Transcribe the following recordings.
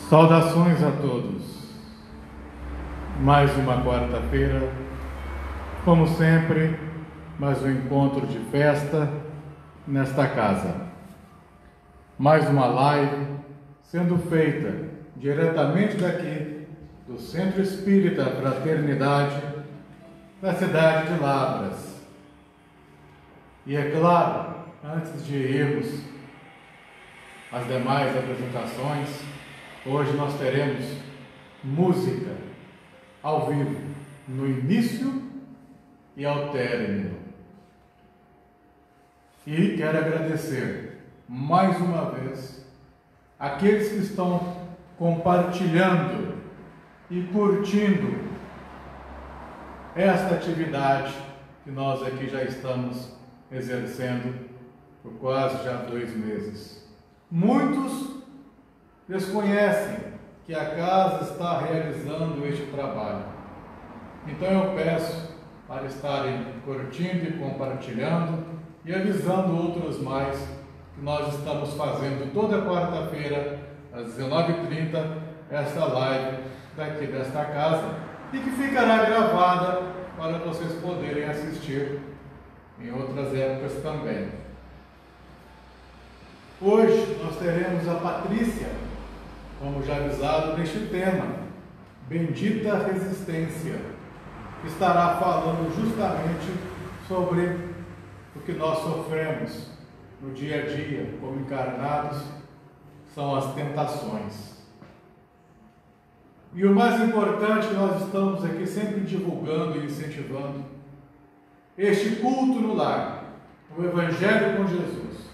Saudações a todos. Mais uma quarta-feira, como sempre, mais um encontro de festa nesta casa. Mais uma live sendo feita diretamente daqui do Centro Espírita Fraternidade da cidade de Lavras. E é claro, antes de irmos às demais apresentações, hoje nós teremos música ao vivo, no início e ao término. E quero agradecer mais uma vez aqueles que estão compartilhando e curtindo esta atividade que nós aqui já estamos exercendo por quase já 2 meses. Muitos desconhecem que a casa está realizando este trabalho. Então eu peço para estarem curtindo e compartilhando e avisando outros mais que nós estamos fazendo toda quarta-feira às 19h30 esta live daqui desta casa e que ficará gravada para vocês poderem assistir em outras épocas também. Hoje nós teremos a Patrícia, como já avisado, neste tema, Bendita Resistência, que estará falando justamente sobre o que nós sofremos no dia a dia, como encarnados, são as tentações. E o mais importante, nós estamos aqui sempre divulgando e incentivando este culto no lar, o Evangelho com Jesus,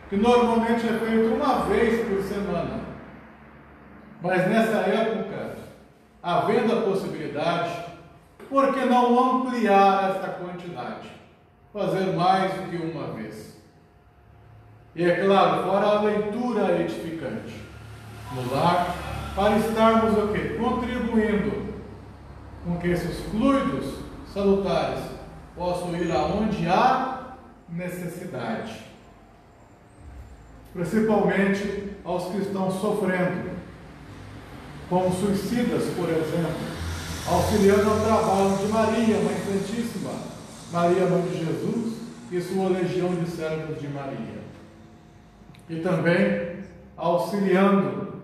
que normalmente é feito uma vez por semana. Mas nessa época, havendo a possibilidade, por que não ampliar essa quantidade? Fazer mais do que uma vez. E é claro, fora a leitura edificante no lar, para estarmos o quê? Contribuindo com que esses fluidos salutares possam ir aonde há necessidade. Principalmente aos que estão sofrendo, como suicidas, por exemplo, auxiliando ao trabalho de Maria, Mãe Santíssima, Maria, Mãe de Jesus e sua legião de servos de Maria. E também auxiliando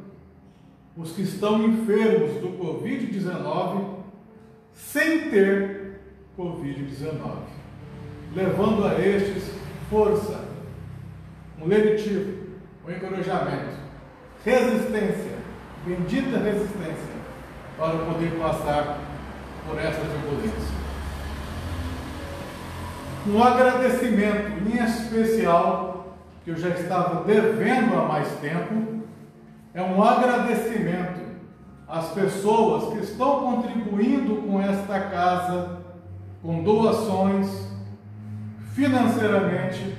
os que estão enfermos do Covid-19 sem ter Covid-19, levando a estes força, um lenitivo, um encorajamento, resistência, bendita resistência, para poder passar por essa turbulência. Um agradecimento em especial, que eu já estava devendo há mais tempo, é um agradecimento às pessoas que estão contribuindo com esta casa, com doações, financeiramente,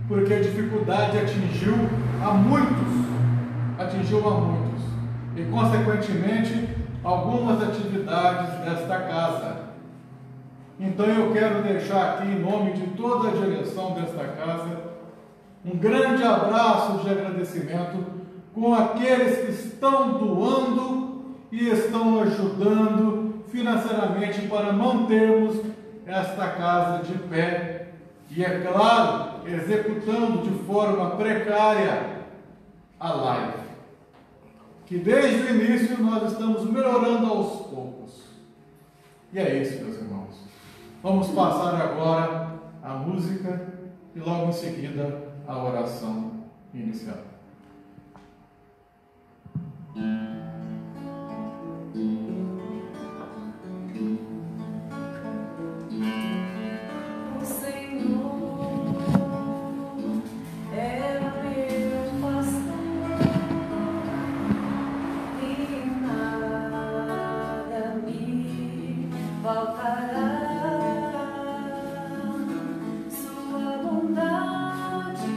porque a dificuldade atingiu a muitos, e consequentemente algumas atividades desta casa. Então eu quero deixar aqui, em nome de toda a direção desta casa, um grande abraço de agradecimento com aqueles que estão doando e estão ajudando financeiramente para mantermos esta casa de pé e, é claro, executando de forma precária a live, que desde o início nós estamos melhorando aos poucos. E é isso, meus irmãos. Vamos passar agora a música e logo em seguida a oração inicial. Sua bondade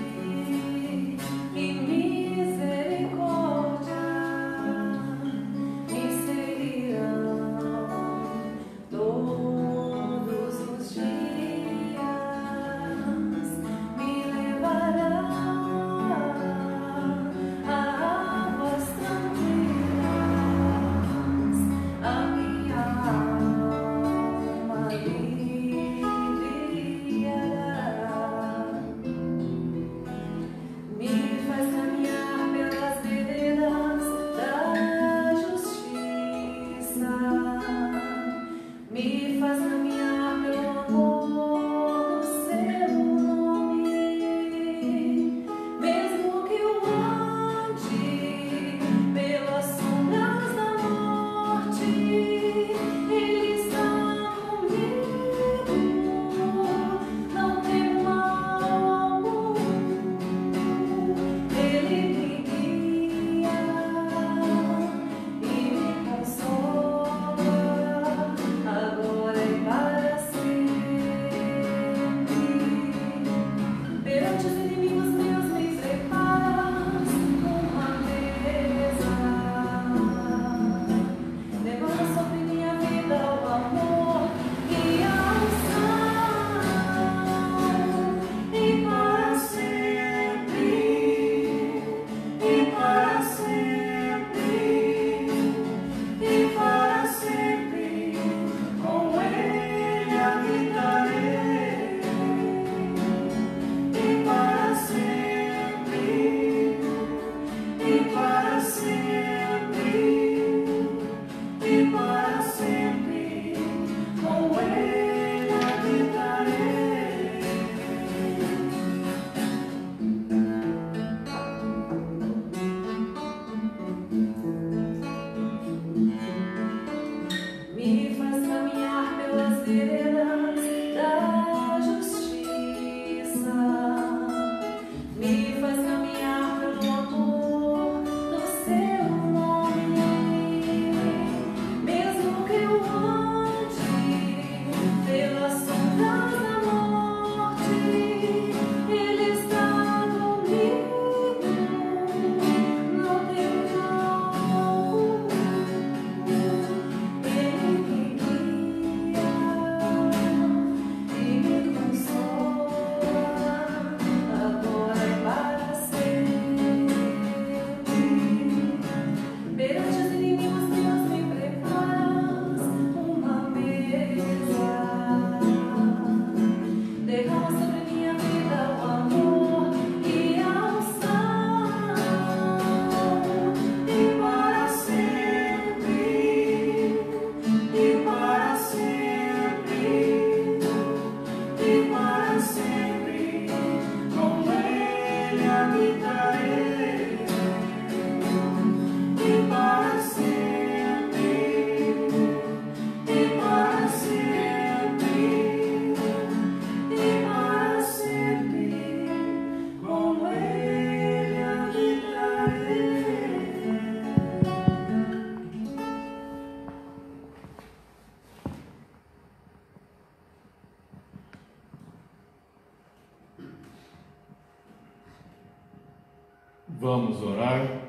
Vamos orar,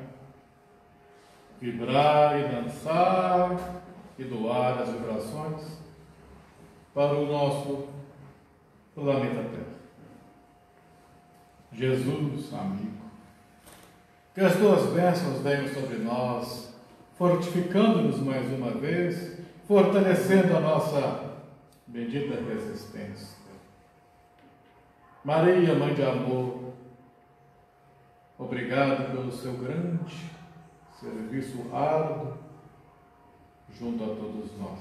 vibrar e dançar e doar as vibrações para o nosso planeta Terra. Jesus, amigo, que as tuas bênçãos venham sobre nós, fortificando-nos mais uma vez, fortalecendo a nossa bendita resistência. Maria, Mãe de Amor, obrigado pelo seu grande serviço árduo junto a todos nós.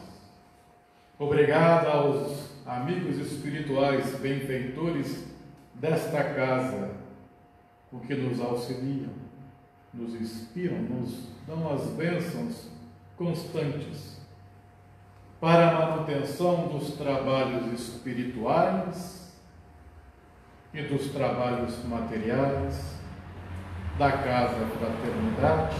Obrigado aos amigos espirituais benfeitores desta casa, o que nos auxiliam, nos inspiram, nos dão as bênçãos constantes para a manutenção dos trabalhos espirituais e dos trabalhos materiais da Casa Fraternidade,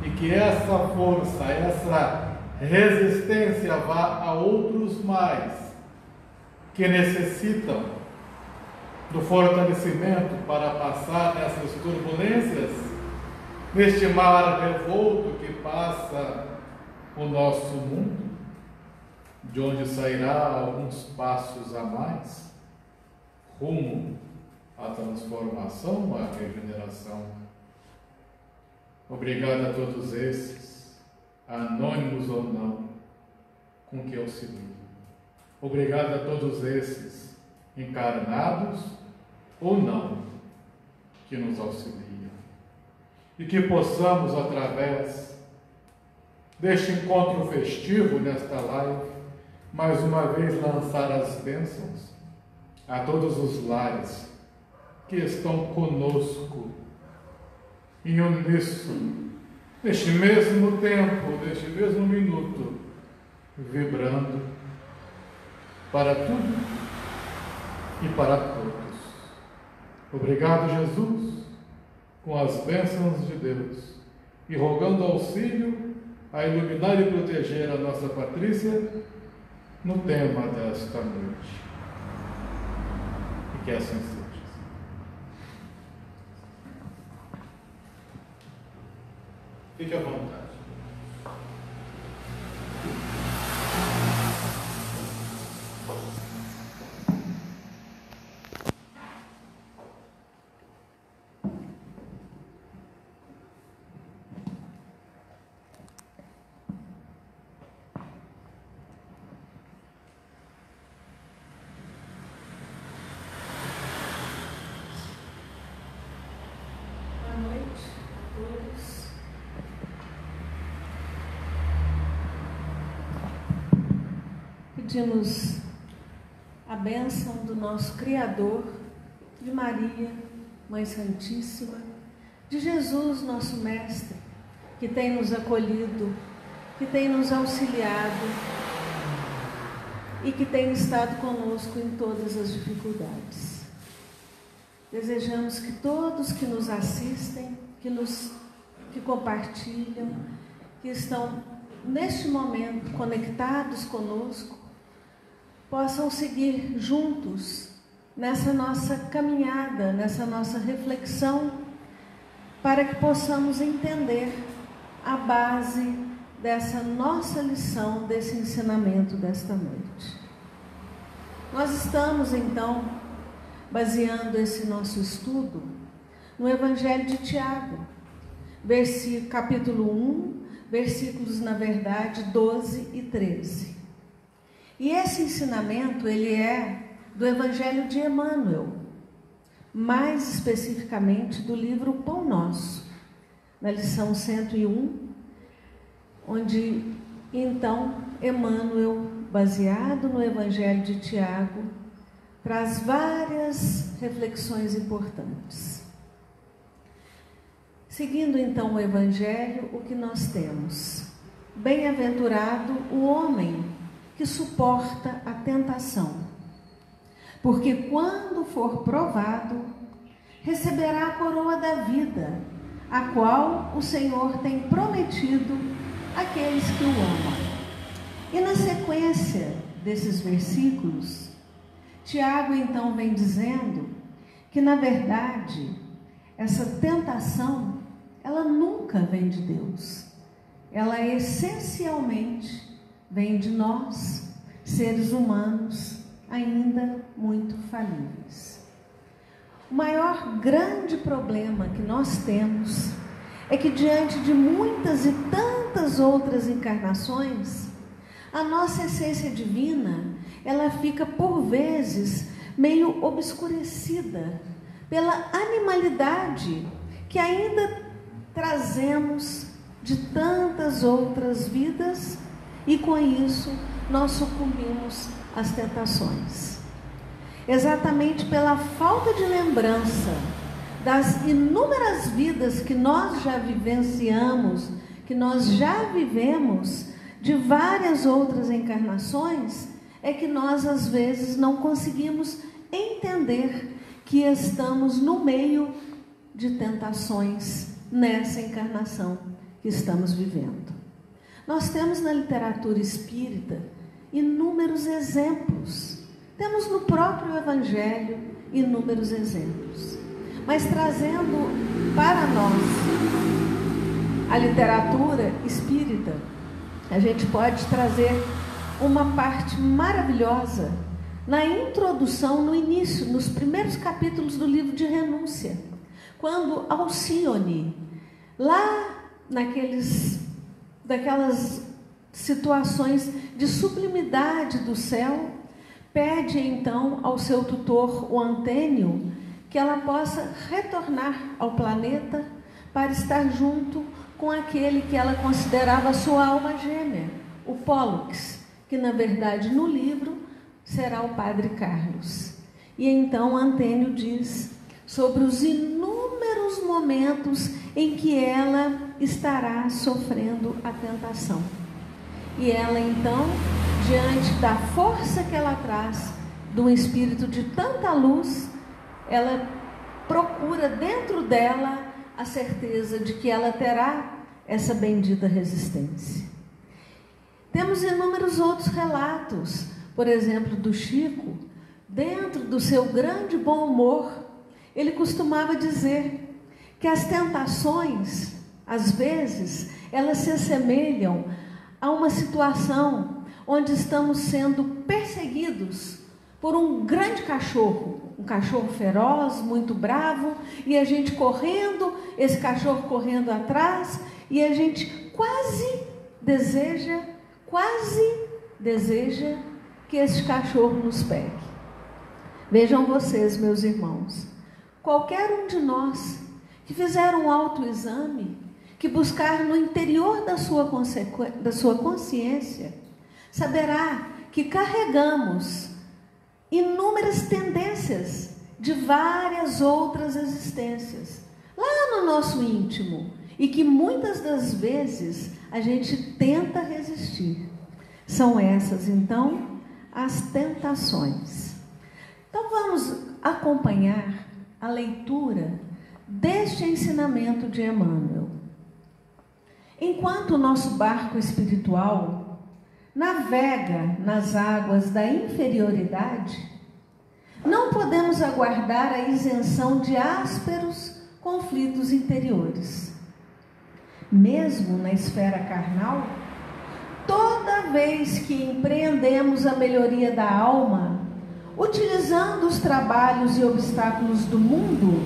e que essa força, essa resistência vá a outros mais que necessitam do fortalecimento para passar nessas turbulências, neste mar revolto que passa o nosso mundo, de onde sairá alguns passos a mais rumo à transformação, à regeneração. Obrigado a todos esses, anônimos ou não, com que auxiliam. Obrigado a todos esses, encarnados ou não, que nos auxiliam. E que possamos, através deste encontro festivo, nesta live, mais uma vez lançar as bênçãos a todos os lares que estão conosco em uníssono, neste mesmo tempo, neste mesmo minuto, vibrando para tudo e para todos. Obrigado, Jesus, com as bênçãos de Deus, e rogando auxílio a iluminar e proteger a nossa Patrícia no tema desta noite. E que assim seja. Fique à vontade. Pedimos a bênção do nosso Criador, de Maria, Mãe Santíssima, de Jesus, nosso Mestre, que tem nos acolhido, que tem nos auxiliado e que tem estado conosco em todas as dificuldades. Desejamos que todos que nos assistem, que compartilham, que estão neste momento conectados conosco, possam seguir juntos nessa nossa caminhada, nessa nossa reflexão, para que possamos entender a base dessa nossa lição, desse ensinamento desta noite. Nós estamos, então, baseando esse nosso estudo no Evangelho de Tiago, capítulo 1, versículos, na verdade, 12 e 13. E esse ensinamento, ele é do Evangelho de Emmanuel, mais especificamente do livro Pão Nosso, na lição 101, onde, então, Emmanuel, baseado no Evangelho de Tiago, traz várias reflexões importantes. Seguindo, então, o Evangelho, o que nós temos? Bem-aventurado o homem que suporta a tentação, porque quando for provado, receberá a coroa da vida, a qual o Senhor tem prometido àqueles que o amam. E na sequência desses versículos, Tiago então vem dizendo que, na verdade, essa tentação, ela nunca vem de Deus. Ela essencialmente vem de nós, seres humanos, ainda muito falíveis. O maior grande problema que nós temos é que diante de muitas e tantas outras encarnações, a nossa essência divina, ela fica por vezes meio obscurecida pela animalidade que ainda trazemos de tantas outras vidas, e com isso nós sucumbimos às tentações. Exatamente pela falta de lembrança das inúmeras vidas que nós já vivenciamos, que nós já vivemos, de várias outras encarnações, é que nós às vezes não conseguimos entender que estamos no meio de tentações nessa encarnação que estamos vivendo. Nós temos na literatura espírita inúmeros exemplos. Temos no próprio Evangelho inúmeros exemplos. Mas trazendo para nós a literatura espírita, a gente pode trazer uma parte maravilhosa na introdução, no início, nos primeiros capítulos do livro de Renúncia, quando Alcione, lá daquelas situações de sublimidade do céu, pede então ao seu tutor, o Antênio, que ela possa retornar ao planeta para estar junto com aquele que ela considerava sua alma gêmea, o Pólux, que na verdade no livro será o Padre Carlos. E então Antênio diz sobre os inúmeros momentos em que ela estará sofrendo a tentação. E ela então, diante da força que ela traz, de um espírito de tanta luz, ela procura dentro dela a certeza de que ela terá essa bendita resistência. Temos inúmeros outros relatos, por exemplo, do Chico, dentro do seu grande bom humor, ele costumava dizer que as tentações, às vezes, elas se assemelham a uma situação onde estamos sendo perseguidos por um grande cachorro, um cachorro feroz, muito bravo, e a gente correndo, esse cachorro correndo atrás, e a gente quase deseja que esse cachorro nos pegue. Vejam vocês, meus irmãos, qualquer um de nós que fizer um autoexame, que buscar no interior da sua consciência, saberá que carregamos inúmeras tendências de várias outras existências lá no nosso íntimo, e que muitas das vezes a gente tenta resistir. São essas, então, as tentações. Então vamos acompanhar a leitura deste ensinamento de Emmanuel. Enquanto o nosso barco espiritual navega nas águas da inferioridade, não podemos aguardar a isenção de ásperos conflitos interiores. Mesmo na esfera carnal, toda vez que empreendemos a melhoria da alma, utilizando os trabalhos e obstáculos do mundo,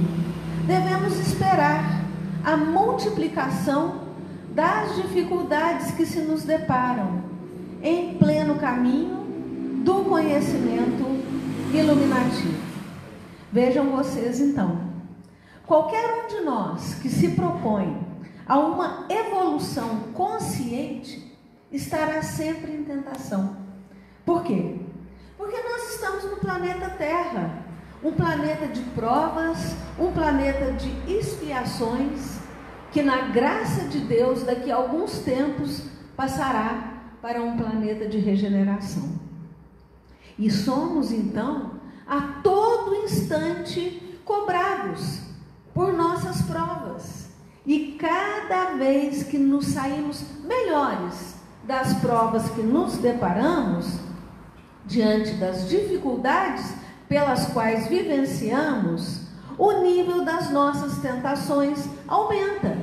devemos esperar a multiplicação das dificuldades que se nos deparam em pleno caminho do conhecimento iluminativo. Vejam vocês então, qualquer um de nós que se propõe a uma evolução consciente estará sempre em tentação. Por quê? Porque nós estamos no planeta Terra, um planeta de provas, um planeta de expiações, que na graça de Deus, daqui a alguns tempos, passará para um planeta de regeneração. E somos, então, a todo instante cobrados por nossas provas. E cada vez que nos saímos melhores das provas que nos deparamos, diante das dificuldades pelas quais vivenciamos, o nível das nossas tentações aumenta.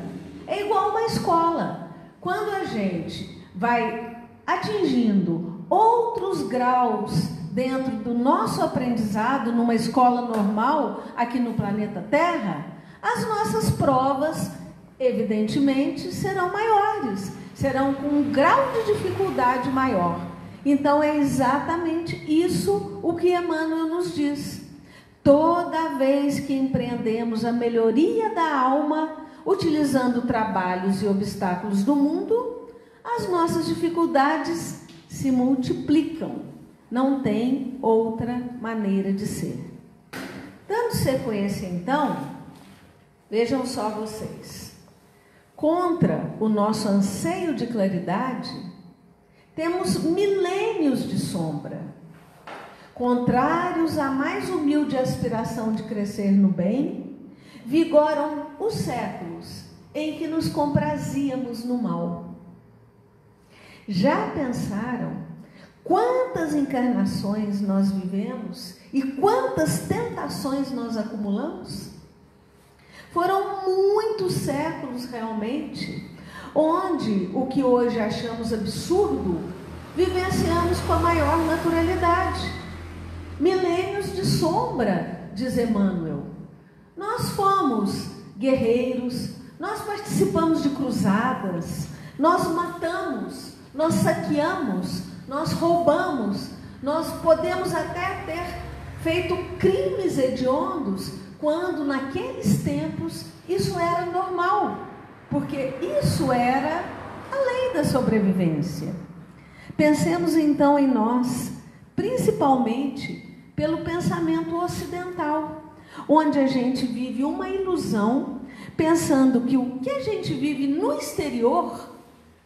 É igual uma escola. Quando a gente vai atingindo outros graus dentro do nosso aprendizado numa escola normal aqui no planeta Terra, as nossas provas, evidentemente, serão maiores, serão com um grau de dificuldade maior. Então é exatamente isso o que Emmanuel nos diz. Toda vez que empreendemos a melhoria da alma, utilizando trabalhos e obstáculos do mundo, as nossas dificuldades se multiplicam. Não tem outra maneira de ser. Dando sequência, então, vejam só vocês. Contra o nosso anseio de claridade, temos milênios de sombra. Contrários à mais humilde aspiração de crescer no bem, vigoram os séculos em que nos comprazíamos no mal. Já pensaram quantas encarnações nós vivemos e quantas tentações nós acumulamos? Foram muitos séculos realmente, onde o que hoje achamos absurdo, vivenciamos com a maior naturalidade. Milênios de sombra, diz Emmanuel. Nós fomos guerreiros, nós participamos de cruzadas, nós matamos, nós saqueamos, nós roubamos, nós podemos até ter feito crimes hediondos, quando naqueles tempos isso era normal, porque isso era a lei da sobrevivência. Pensemos então em nós, principalmente pelo pensamento ocidental, onde a gente vive uma ilusão, pensando que o que a gente vive no exterior,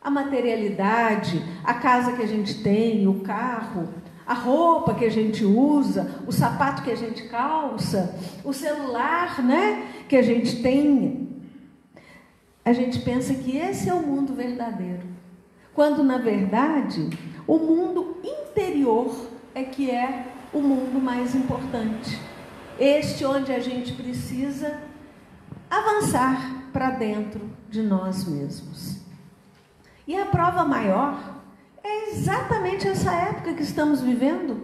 a materialidade, a casa que a gente tem, o carro, a roupa que a gente usa, o sapato que a gente calça, o celular, que a gente tem, a gente pensa que esse é o mundo verdadeiro, quando na verdade o mundo interior é que é o mundo mais importante. Este onde a gente precisa avançar para dentro de nós mesmos. E a prova maior é exatamente essa época que estamos vivendo,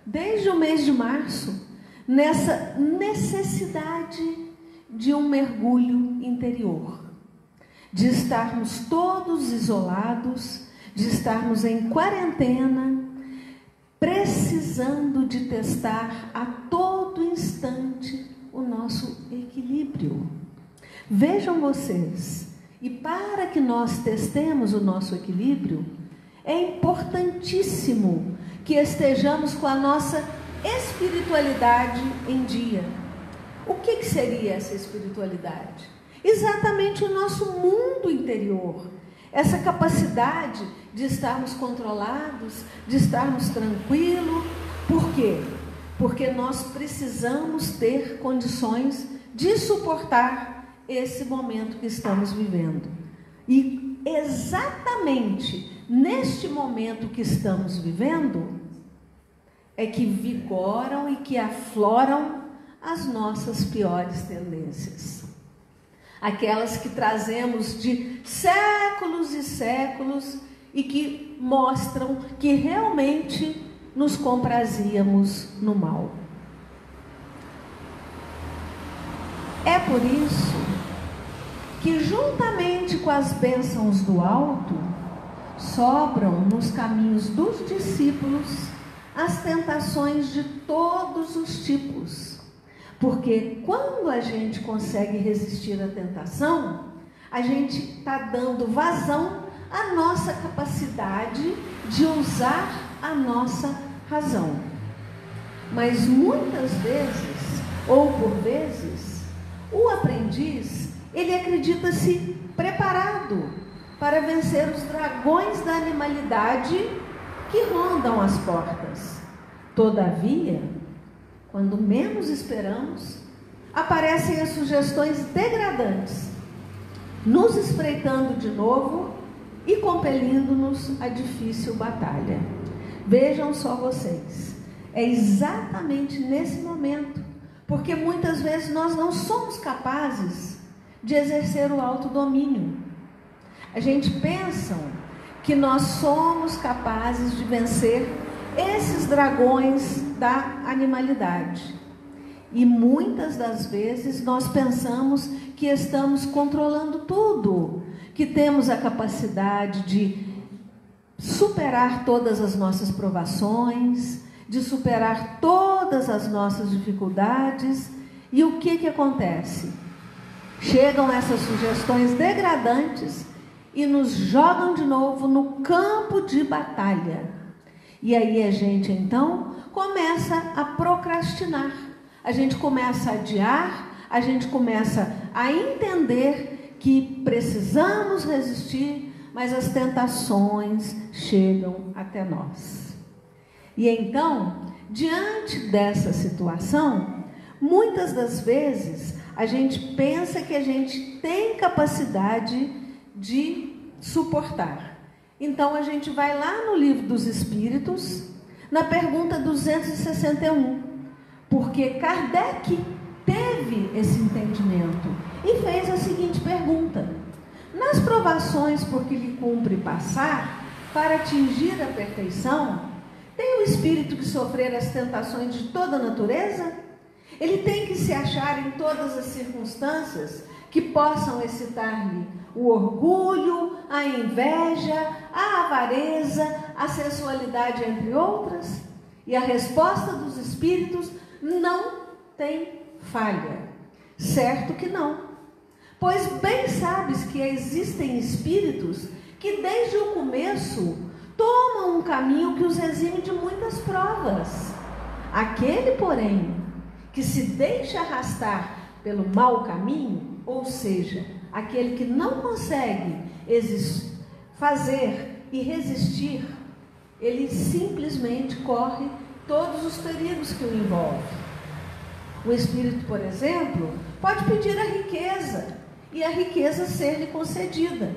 desde o mês de março, nessa necessidade de um mergulho interior, de estarmos todos isolados, de estarmos em quarentena, precisando de testar a todo instante o nosso equilíbrio. Vejam vocês, e para que nós testemos o nosso equilíbrio, é importantíssimo que estejamos com a nossa espiritualidade em dia. O que seria essa espiritualidade? Exatamente o nosso mundo interior, essa capacidade de estarmos controlados, de estarmos tranquilos. Por quê? Porque nós precisamos ter condições de suportar esse momento que estamos vivendo. E exatamente neste momento que estamos vivendo é que vigoram e que afloram as nossas piores tendências. Aquelas que trazemos de séculos e séculos e que mostram que realmente nos comprazíamos no mal. É por isso que, juntamente com as bênçãos do alto, sobram nos caminhos dos discípulos as tentações de todos os tipos. Porque quando a gente consegue resistir à tentação, a gente está dando vazão à nossa capacidade de usar a nossa razão. Mas muitas vezes, ou por vezes, o aprendiz, ele acredita-se preparado para vencer os dragões da animalidade que rondam as portas. Todavia, quando menos esperamos, aparecem as sugestões degradantes, nos espreitando de novo e compelindo-nos à difícil batalha. Vejam só vocês, é exatamente nesse momento, Porque muitas vezes nós não somos capazes de exercer o autodomínio. A gente pensa que nós somos capazes de vencer esses dragões da animalidade. E muitas das vezes nós pensamos que estamos controlando tudo, que temos a capacidade de superar todas as nossas provações, de superar todas as nossas dificuldades. E o que acontece? Chegam essas sugestões degradantes e nos jogam de novo no campo de batalha. E aí a gente então começa a procrastinar, a gente começa a adiar, a gente começa a entender que precisamos resistir, mas as tentações chegam até nós. E então, diante dessa situação, muitas das vezes a gente pensa que a gente tem capacidade de suportar. Então a gente vai lá no Livro dos Espíritos, na pergunta 261, porque Kardec teve esse entendimento e fez a seguinte pergunta: nas provações por que lhe cumpre passar para atingir a perfeição, tem o espírito que sofrer as tentações de toda a natureza? Ele tem que se achar em todas as circunstâncias que possam excitar-lhe o orgulho, a inveja, a avareza, a sensualidade, entre outras? E a resposta dos espíritos não tem falha. Certo que não. Pois bem sabes que existem espíritos que desde o começo tomam um caminho que os exime de muitas provas. Aquele, porém, que se deixa arrastar pelo mau caminho, ou seja, aquele que não consegue fazer e resistir, ele simplesmente corre todos os perigos que o envolvem. O espírito, por exemplo, pode pedir a riqueza e a riqueza ser-lhe concedida.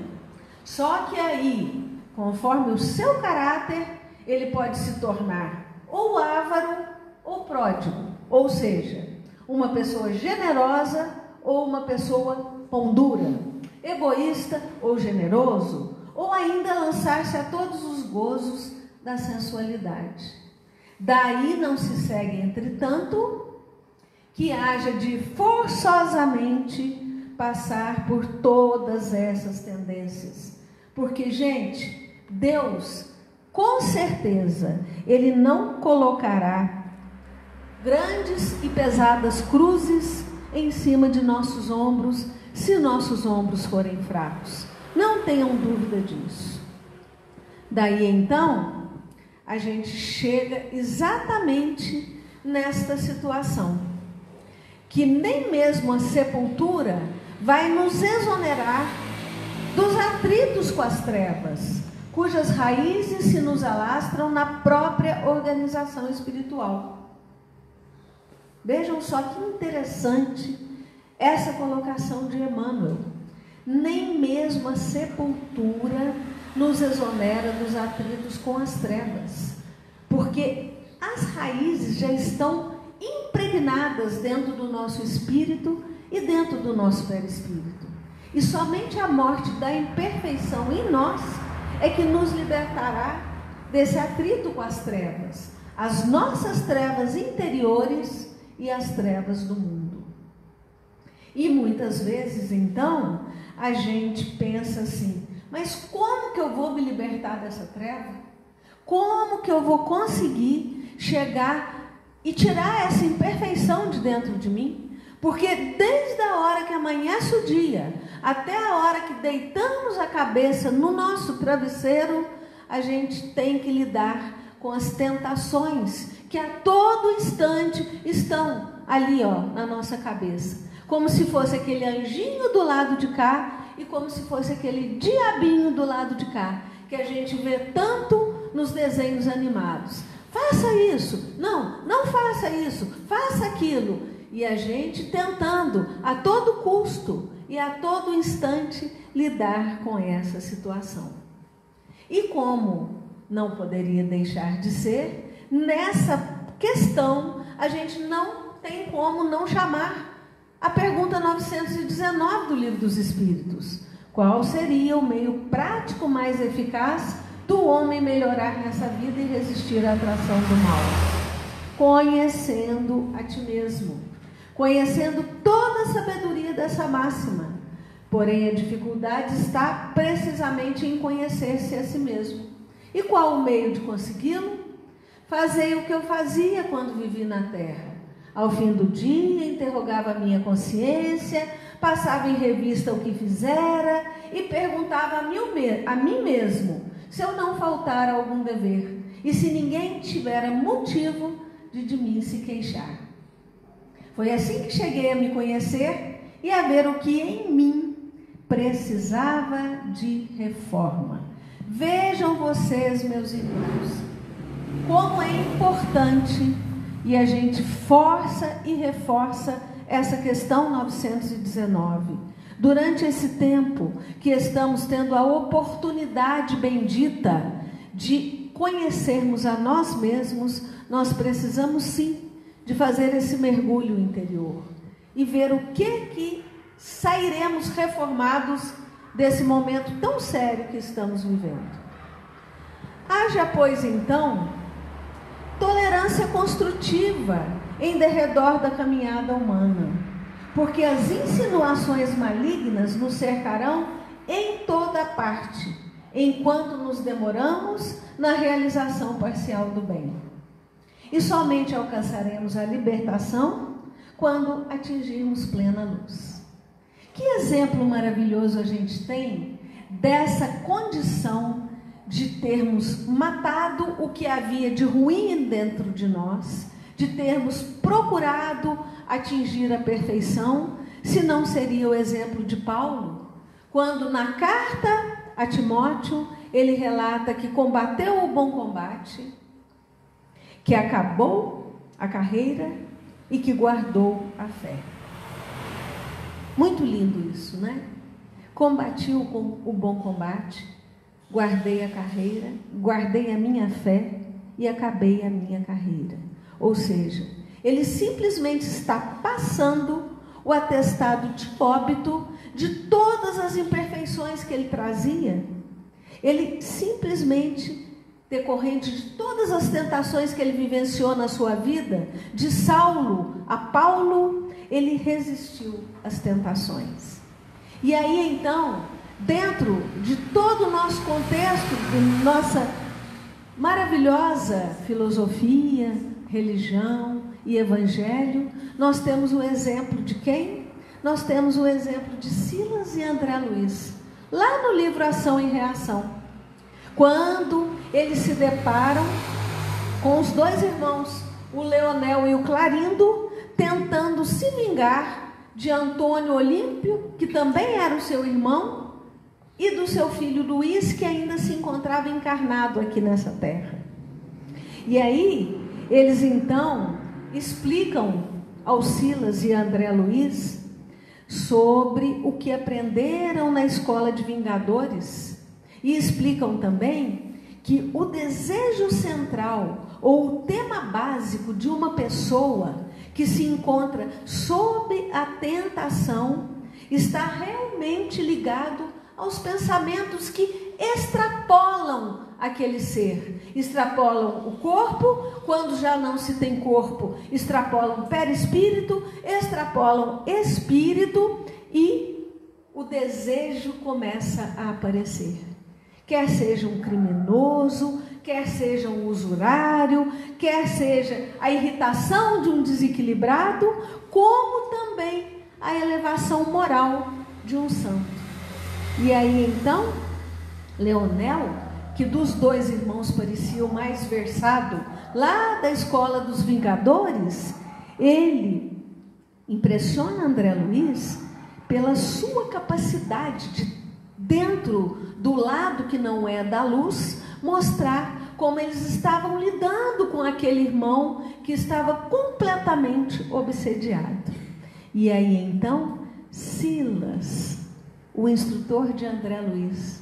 Só que aí, conforme o seu caráter, ele pode se tornar ou avaro ou pródigo, ou seja, uma pessoa generosa ou uma pessoa pão dura, egoísta ou generoso, ou ainda lançar-se a todos os gozos da sensualidade. Daí não se segue, entretanto, que haja de forçosamente passar por todas essas tendências. Porque, gente, Deus, com certeza, Ele não colocará grandes e pesadas cruzes em cima de nossos ombros, se nossos ombros forem fracos. Não tenham dúvida disso. Daí, então, a gente chega exatamente nesta situação, que nem mesmo a sepultura vai nos exonerar dos atritos com as trevas, cujas raízes se nos alastram na própria organização espiritual. Vejam só que interessante essa colocação de Emmanuel. Nem mesmo a sepultura nos exonera dos atritos com as trevas, porque as raízes já estão impregnadas dentro do nosso espírito e dentro do nosso perispírito. E somente a morte da imperfeição em nós é que nos libertará desse atrito com as trevas, as nossas trevas interiores e as trevas do mundo. E muitas vezes, então, a gente pensa assim: mas como que eu vou me libertar dessa treva? Como que eu vou conseguir chegar e tirar essa imperfeição de dentro de mim? Porque desde a hora que amanhece o dia até a hora que deitamos a cabeça no nosso travesseiro, a gente tem que lidar com as tentações que a todo instante estão ali, ó, na nossa cabeça. Como se fosse aquele anjinho do lado de cá e como se fosse aquele diabinho do lado de cá, que a gente vê tanto nos desenhos animados. Faça isso, não faça isso, faça aquilo. E a gente tentando a todo custo e a todo instante lidar com essa situação. E como não poderia deixar de ser, nessa questão a gente não tem como não chamar a pergunta 919 do Livro dos Espíritos. Qual seria o meio prático mais eficaz do homem melhorar nessa vida e resistir à atração do mal? Conhecendo a ti mesmo, conhecendo toda a sabedoria dessa máxima. Porém, a dificuldade está precisamente em conhecer-se a si mesmo. E qual o meio de consegui-lo? Fazei o que eu fazia quando vivi na terra. Ao fim do dia, interrogava a minha consciência, passava em revista o que fizera e perguntava a mim mesmo se eu não faltar a algum dever e se ninguém tivera motivo de mim se queixar. Foi assim que cheguei a me conhecer e a ver o que em mim precisava de reforma. Vejam vocês, meus irmãos, como é importante, e a gente força e reforça essa questão 919. Durante esse tempo que estamos tendo a oportunidade bendita de conhecermos a nós mesmos, nós precisamos sim de fazer esse mergulho interior e ver o que sairemos reformados desse momento tão sério que estamos vivendo. Haja, pois, então, tolerância construtiva em derredor da caminhada humana, porque as insinuações malignas nos cercarão em toda parte, enquanto nos demoramos na realização parcial do bem. E somente alcançaremos a libertação quando atingirmos plena luz. Que exemplo maravilhoso a gente tem dessa condição de termos matado o que havia de ruim dentro de nós, de termos procurado atingir a perfeição, se não seria o exemplo de Paulo, quando na carta a Timóteo ele relata que combateu o bom combate, que acabou a carreira e que guardou a fé. Muito lindo isso, né? Combati o bom combate, guardei a carreira, guardei a minha fé e acabei a minha carreira. Ou seja, ele simplesmente está passando o atestado de óbito de todas as imperfeições que ele trazia. Ele simplesmente, decorrente de todas as tentações que ele vivenciou na sua vida, de Saulo a Paulo, ele resistiu às tentações. E aí então, dentro de todo o nosso contexto, de nossa maravilhosa filosofia, religião e evangelho, nós temos o exemplo de quem? Nós temos o exemplo de Silas e André Luiz, lá no livro Ação e Reação, quando eles se deparam com os dois irmãos, o Leonel e o Clarindo, tentando se vingar de Antônio Olímpio, que também era o seu irmão, e do seu filho Luiz, que ainda se encontrava encarnado aqui nessa terra. E aí, eles então explicam ao Silas e André Luiz sobre o que aprenderam na escola de vingadores e explicam também que o desejo central ou o tema básico de uma pessoa que se encontra sob a tentação está realmente ligado aos pensamentos que extrapolam aquele ser. Extrapolam o corpo, quando já não se tem corpo, extrapolam perispírito, extrapolam espírito e o desejo começa a aparecer. Quer seja um criminoso, quer seja um usurário, quer seja a irritação de um desequilibrado, como também a elevação moral de um santo. E aí então, Leonel, que dos dois irmãos parecia o mais versado, lá da escola dos vingadores, ele impressiona André Luiz pela sua capacidade de, dentro do lado que não é da luz, mostrar como eles estavam lidando com aquele irmão que estava completamente obsediado. E aí então, Silas, o instrutor de André Luiz,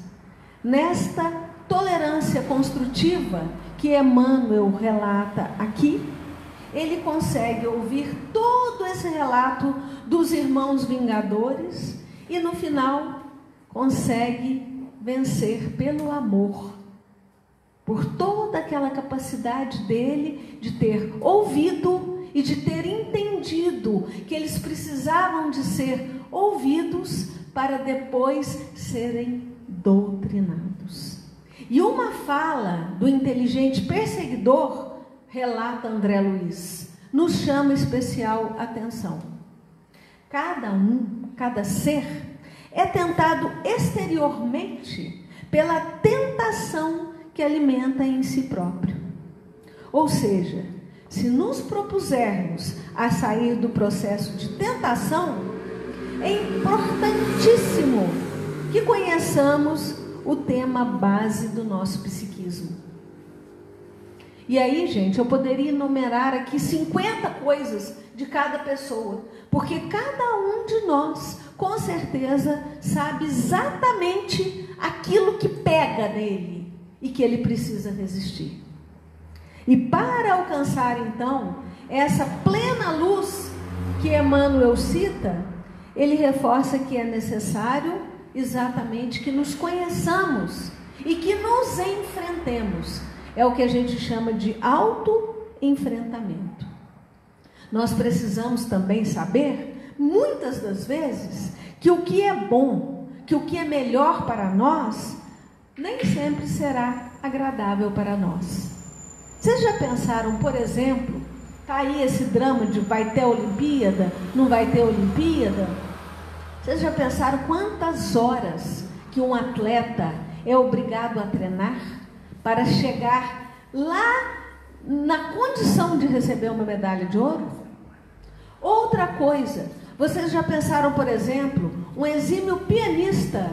nesta tolerância construtiva que Emmanuel relata aqui, ele consegue ouvir todo esse relato dos irmãos vingadores e no final consegue vencer pelo amor, por toda aquela capacidade dele de ter ouvido e de ter entendido que eles precisavam de ser ouvidos para depois serem doutrinados. E uma fala do inteligente perseguidor, relata André Luiz, nos chama especial atenção. Cada ser é tentado exteriormente pela tentação que alimenta em si próprio. Ou seja, se nos propusermos a sair do processo de tentação, é importantíssimo que conheçamos o tema base do nosso psiquismo. E aí, gente, eu poderia enumerar aqui 50 coisas de cada pessoa, porque cada um de nós, com certeza, sabe exatamente aquilo que pega nele e que ele precisa resistir. E para alcançar, então, essa plena luz que Emmanuel cita, ele reforça que é necessário exatamente que nos conheçamos e que nos enfrentemos. É o que a gente chama de autoenfrentamento. Nós precisamos também saber, muitas das vezes, que o que é bom, que o que é melhor para nós, nem sempre será agradável para nós. Vocês já pensaram, por exemplo, tá aí esse drama de vai ter Olimpíada, não vai ter Olimpíada? Vocês já pensaram quantas horas que um atleta é obrigado a treinar para chegar lá na condição de receber uma medalha de ouro? Outra coisa, vocês já pensaram, por exemplo, um exímio pianista,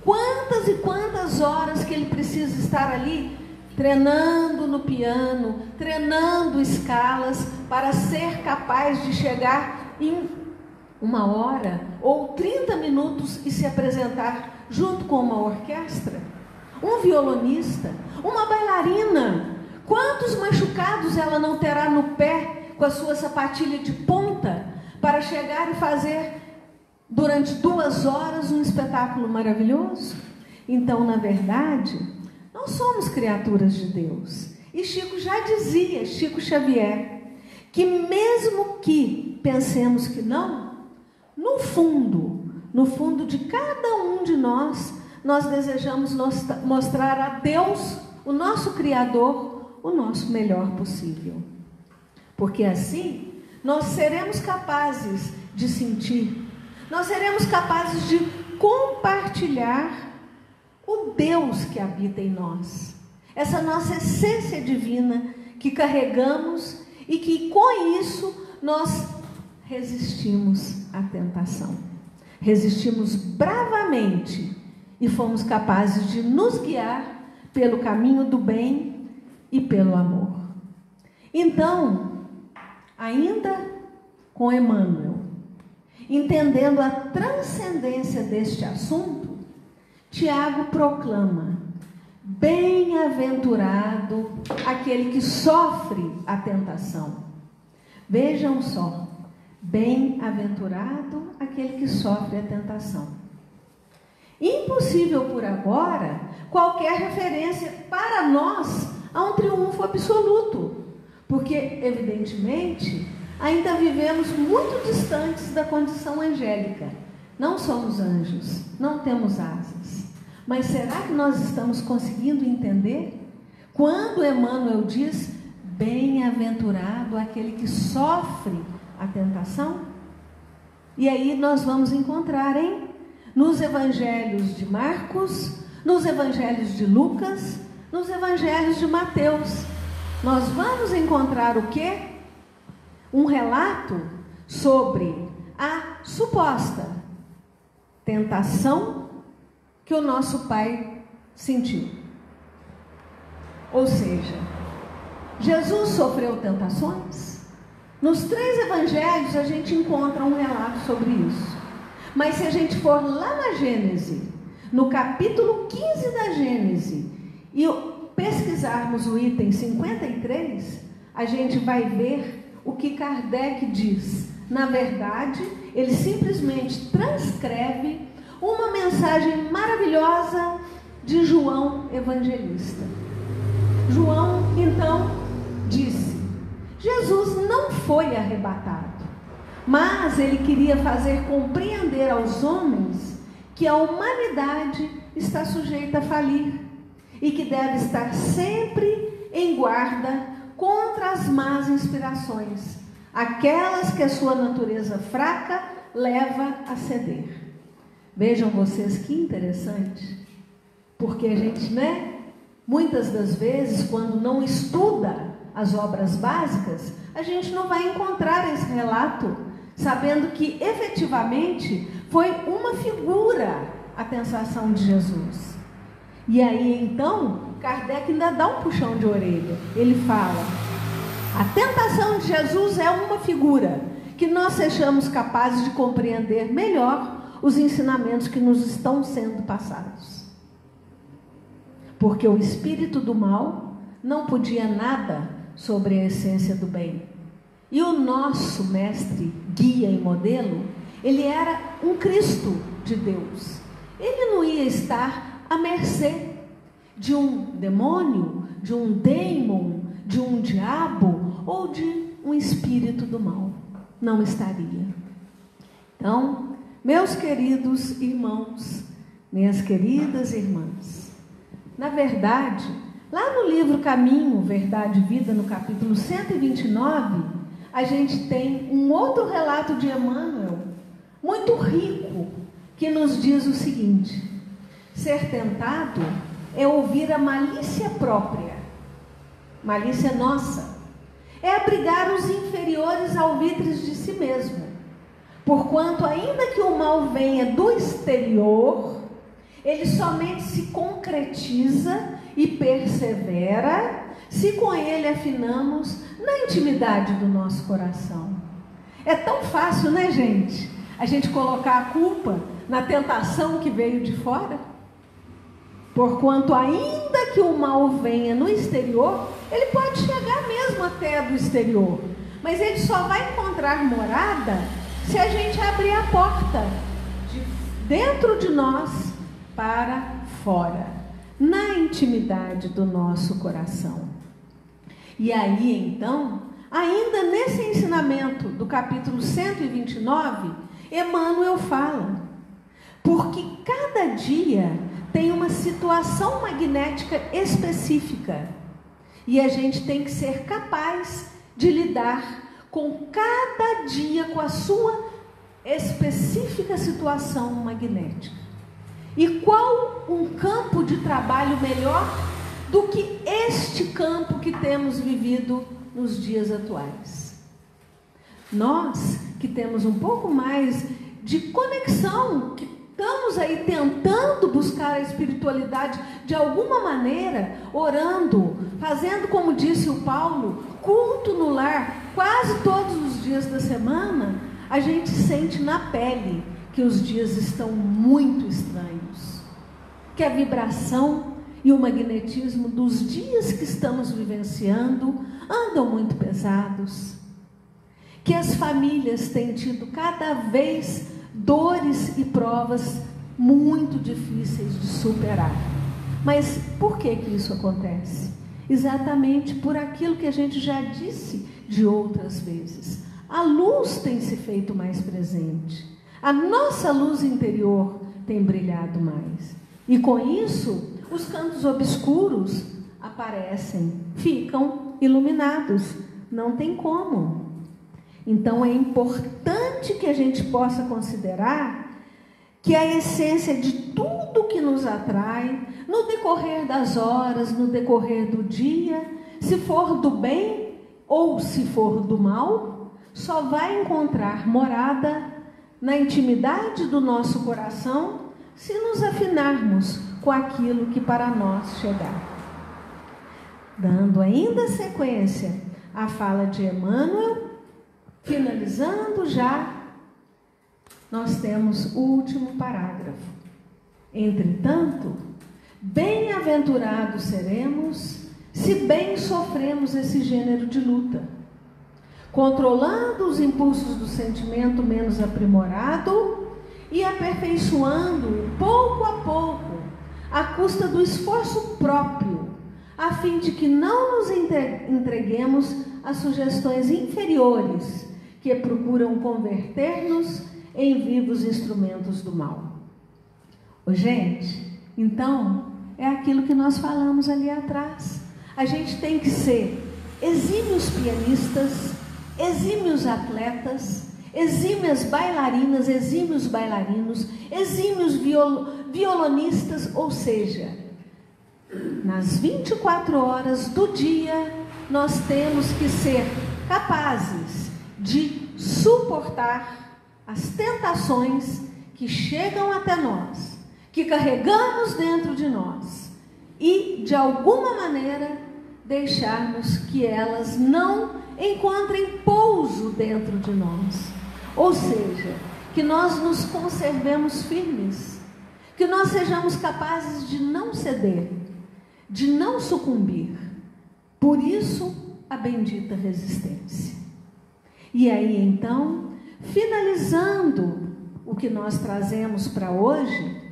quantas e quantas horas que ele precisa estar ali treinando no piano, treinando escalas para ser capaz de chegar em 1 hora ou 30 minutos e se apresentar junto com uma orquestra? Um violonista, uma bailarina, quantos machucados ela não terá no pé com a sua sapatilha de ponta para chegar e fazer durante 2 horas um espetáculo maravilhoso? Então, na verdade, nós somos criaturas de Deus. E Chico já dizia, Chico Xavier, que mesmo que pensemos que não, no fundo de cada um de nós desejamos mostrar a Deus, o nosso Criador, o nosso melhor possível. Porque assim, nós seremos capazes de sentir, nós seremos capazes de compartilhar o Deus que habita em nós. Essa nossa essência divina que carregamos e que com isso nós resistimos à tentação. Resistimos bravamente e fomos capazes de nos guiar pelo caminho do bem e pelo amor. Então, ainda com Emmanuel, entendendo a transcendência deste assunto, Tiago proclama: bem-aventurado aquele que sofre a tentação. Vejam só, bem-aventurado aquele que sofre a tentação. Impossível por agora qualquer referência para nós a um triunfo absoluto, porque, evidentemente, ainda vivemos muito distantes da condição angélica. Não somos anjos, não temos asas. Mas será que nós estamos conseguindo entender? Quando Emmanuel diz, bem-aventurado aquele que sofre a tentação? E aí nós vamos encontrar, nos evangelhos de Marcos, nos evangelhos de Lucas, nos evangelhos de Mateus, nós vamos encontrar o quê? Um relato sobre a suposta tentação que o nosso pai sentiu. Ou seja, Jesus sofreu tentações? Nos 3 evangelhos a gente encontra um relato sobre isso. Mas se a gente for lá na Gênese, no capítulo 15 da Gênese, e pesquisarmos o item 53, a gente vai ver o que Kardec diz Na verdade, ele simplesmente transcreve uma mensagem maravilhosa de João Evangelista. João, então, disse: Jesus não foi arrebatado, mas ele queria fazer compreender aos homens que a humanidade está sujeita a falir e que deve estar sempre em guarda contra as más inspirações, aquelas que a sua natureza fraca leva a ceder. Vejam vocês que interessante, porque a gente, muitas das vezes, quando não estuda as obras básicas, a gente não vai encontrar esse relato, sabendo que efetivamente foi uma figura a tentação de Jesus. E aí então, Kardec ainda dá um puxão de orelha. Ele fala: a tentação de Jesus é uma figura que nós sejamos capazes de compreender melhor os ensinamentos que nos estão sendo passados. Porque o espírito do mal não podia nada sobre a essência do bem. E o nosso mestre, guia e modelo, ele era um Cristo de Deus. Ele não ia estar à mercê de um demônio, de um dêmon, de um diabo ou de um espírito do mal. Não estaria. Então, meus queridos irmãos, minhas queridas irmãs, na verdade, lá no livro Caminho, Verdade e Vida, no capítulo 129, a gente tem um outro relato de Emmanuel, muito rico, que nos diz o seguinte: ser tentado é ouvir a malícia própria, malícia nossa, é abrigar os inferiores alvitres de si mesmo, porquanto ainda que o mal venha do exterior, ele somente se concretiza e persevera se com ele afinamos na intimidade do nosso coração. É tão fácil, gente? A gente colocar a culpa na tentação que veio de fora. Porquanto ainda que o mal venha no exterior, ele pode chegar mesmo até do exterior, mas ele só vai encontrar morada se a gente abrir a porta de dentro de nós para fora, na intimidade do nosso coração. E aí então, ainda nesse ensinamento do capítulo 129, Emmanuel fala: porque cada dia tem uma situação magnética específica e a gente tem que ser capaz de lidar com cada dia com a sua específica situação magnética. E qual um campo de trabalho melhor do que este campo que temos vivido nos dias atuais? Nós que temos um pouco mais de conexão, que estamos aí tentando buscar a espiritualidade de alguma maneira, orando, fazendo, como disse o Paulo, culto no lar, quase todos os dias da semana, a gente sente na pele que os dias estão muito estranhos, que a vibração e o magnetismo dos dias que estamos vivenciando andam muito pesados, que as famílias têm tido cada vez dores e provas muito difíceis de superar. Mas por que isso acontece? Exatamente por aquilo que a gente já disse de outras vezes. A luz tem se feito mais presente. A nossa luz interior tem brilhado mais. E com isso, os cantos obscuros aparecem, ficam iluminados. Não tem como. Então é importante que a gente possa considerar que a essência de tudo que nos atrai, no decorrer das horas, no decorrer do dia, se for do bem ou se for do mal, só vai encontrar morada na intimidade do nosso coração se nos afinarmos com aquilo que para nós chegar. Dando ainda sequência à fala de Emmanuel, finalizando já, nós temos o último parágrafo. Entretanto, bem-aventurados seremos se bem sofremos esse gênero de luta. controlando os impulsos do sentimento menos aprimorado e aperfeiçoando-o pouco a pouco, à custa do esforço próprio, a fim de que não nos entreguemos a sugestões inferiores que procuram converter-nos em vivos instrumentos do mal. Ô, gente, então, é aquilo que nós falamos ali atrás. A gente tem que ser exímios pianistas, exímios atletas, exímias bailarinas, exímios bailarinos, exímios violonistas, ou seja, nas 24 horas do dia, nós temos que ser capazes de suportar as tentações que chegam até nós, que carregamos dentro de nós, e, de alguma maneira, deixarmos que elas não encontrem pouso dentro de nós. Ou seja, que nós nos conservemos firmes, que nós sejamos capazes de não ceder, de não sucumbir. Por isso, a bendita resistência. E aí, então, finalizando o que nós trazemos para hoje,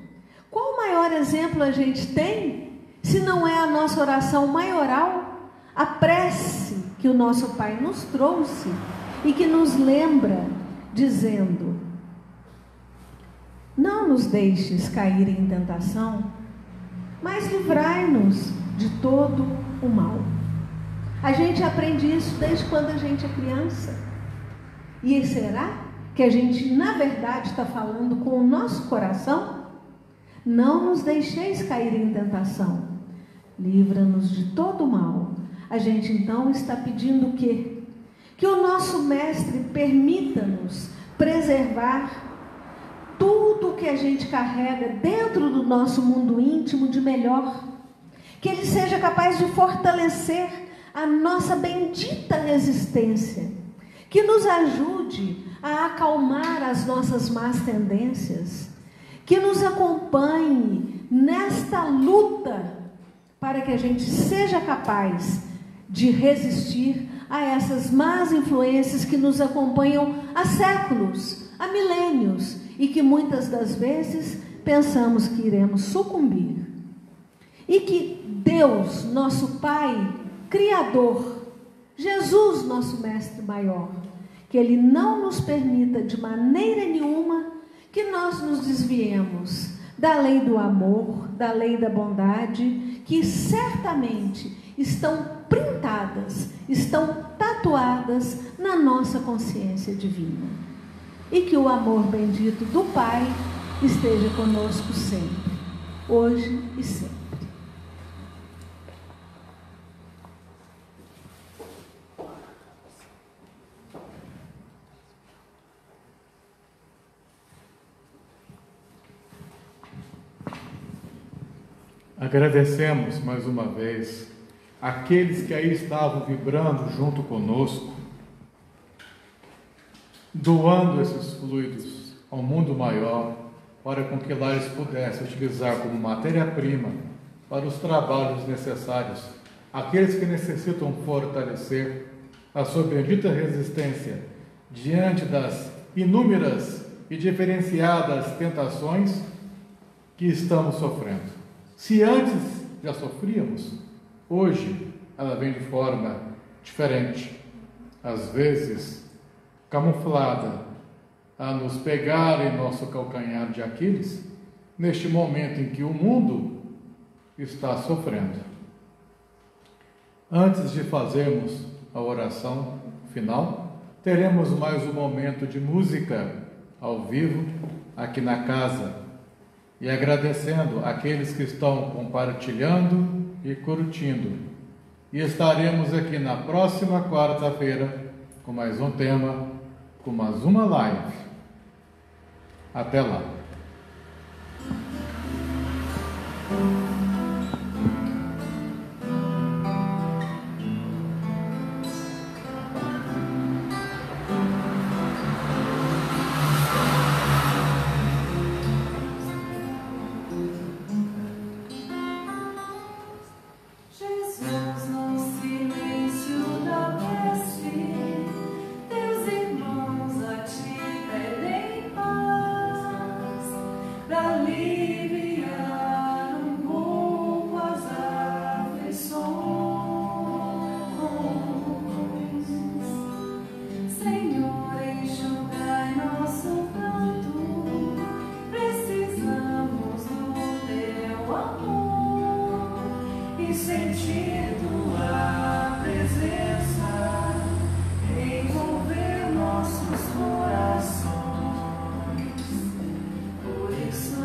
qual o maior exemplo a gente tem, se não é a nossa oração maioral, a prece que o nosso Pai nos trouxe e que nos lembra, dizendo: não nos deixes cair em tentação, mas livrai-nos de todo o mal. A gente aprende isso desde quando a gente é criança. E será que a gente, na verdade, está falando com o nosso coração? Não nos deixeis cair em tentação, livra-nos de todo o mal. A gente então está pedindo o quê? Que o nosso Mestre permita-nos preservar tudo que a gente carrega dentro do nosso mundo íntimo de melhor. Que Ele seja capaz de fortalecer a nossa bendita resistência. Que nos ajude a acalmar as nossas más tendências. Que nos acompanhe nesta luta para que a gente seja capaz de resistir a essas más influências que nos acompanham há séculos, há milênios, e que muitas das vezes pensamos que iremos sucumbir. E que Deus, nosso Pai, Criador, Jesus, nosso Mestre maior, que Ele não nos permita de maneira nenhuma que nós nos desviemos da lei do amor, da lei da bondade, que certamente estão printadas, estão tatuadas na nossa consciência divina. E que o amor bendito do Pai esteja conosco sempre, hoje e sempre. Agradecemos mais uma vez aqueles que aí estavam vibrando junto conosco, doando esses fluidos ao mundo maior, para com que lá eles pudessem utilizar como matéria-prima para os trabalhos necessários, aqueles que necessitam fortalecer a sua bendita resistência diante das inúmeras e diferenciadas tentações que estamos sofrendo. Se antes já sofríamos, hoje ela vem de forma diferente, às vezes camuflada, a nos pegar em nosso calcanhar de Aquiles, neste momento em que o mundo está sofrendo. Antes de fazermos a oração final, teremos mais um momento de música ao vivo aqui na casa, e agradecendo aqueles que estão compartilhando e curtindo. E estaremos aqui na próxima quarta-feira com mais um tema, com mais uma live. Até lá. sentir tua presença, envolver nossos corações. Por isso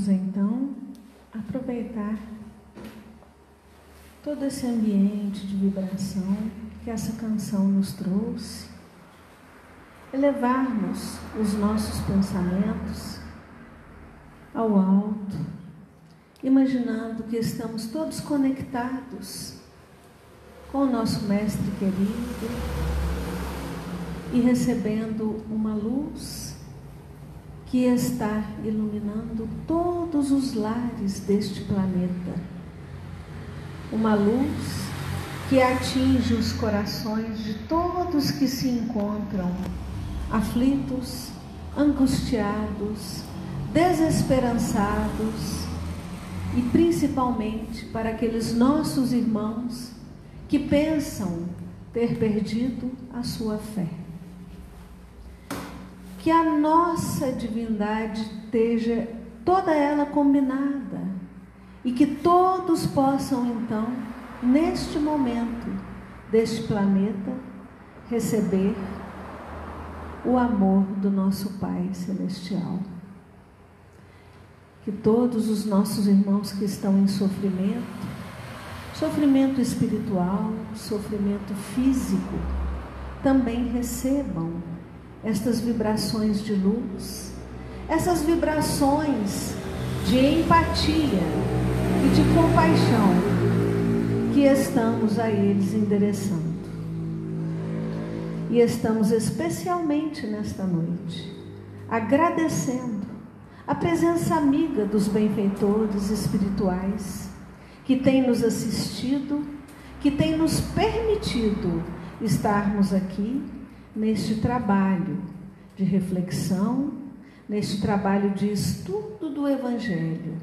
vamos então aproveitar todo esse ambiente de vibração que essa canção nos trouxe, elevarmos os nossos pensamentos ao alto, imaginando que estamos todos conectados com o nosso Mestre querido e recebendo uma luz que está iluminando todos os lares deste planeta. Uma luz que atinge os corações de todos que se encontram aflitos, angustiados, desesperançados, e principalmente para aqueles nossos irmãos que pensam ter perdido a sua fé. Que a nossa divindade esteja toda ela combinada e que todos possam então, neste momento deste planeta, receber o amor do nosso Pai Celestial. Que todos os nossos irmãos que estão em sofrimento, sofrimento espiritual, sofrimento físico, também recebam estas vibrações de luz, essas vibrações de empatia e de compaixão que estamos a eles endereçando. E estamos especialmente nesta noite agradecendo a presença amiga dos benfeitores espirituais que têm nos assistido, que têm nos permitido estarmos aqui neste trabalho de reflexão, neste trabalho de estudo do Evangelho,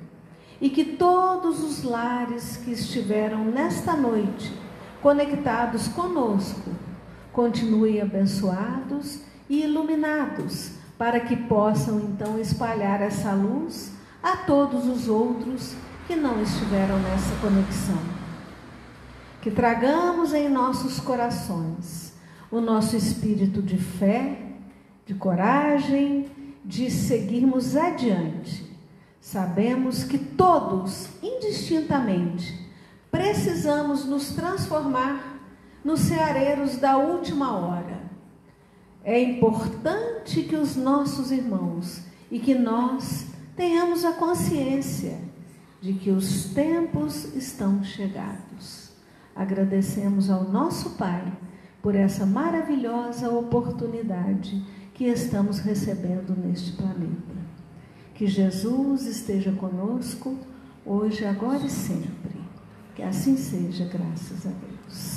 e que todos os lares que estiveram nesta noite conectados conosco continuem abençoados e iluminados, para que possam então espalhar essa luz a todos os outros que não estiveram nessa conexão. Que tragamos em nossos corações o nosso espírito de fé, de coragem, de seguirmos adiante, sabemos que todos, indistintamente, precisamos nos transformar nos ceareiros da última hora. É importante que os nossos irmãos e que nós tenhamos a consciência de que os tempos estão chegados. Agradecemos ao nosso Pai por essa maravilhosa oportunidade que estamos recebendo neste planeta. Que Jesus esteja conosco, hoje, agora e sempre. Que assim seja, graças a Deus.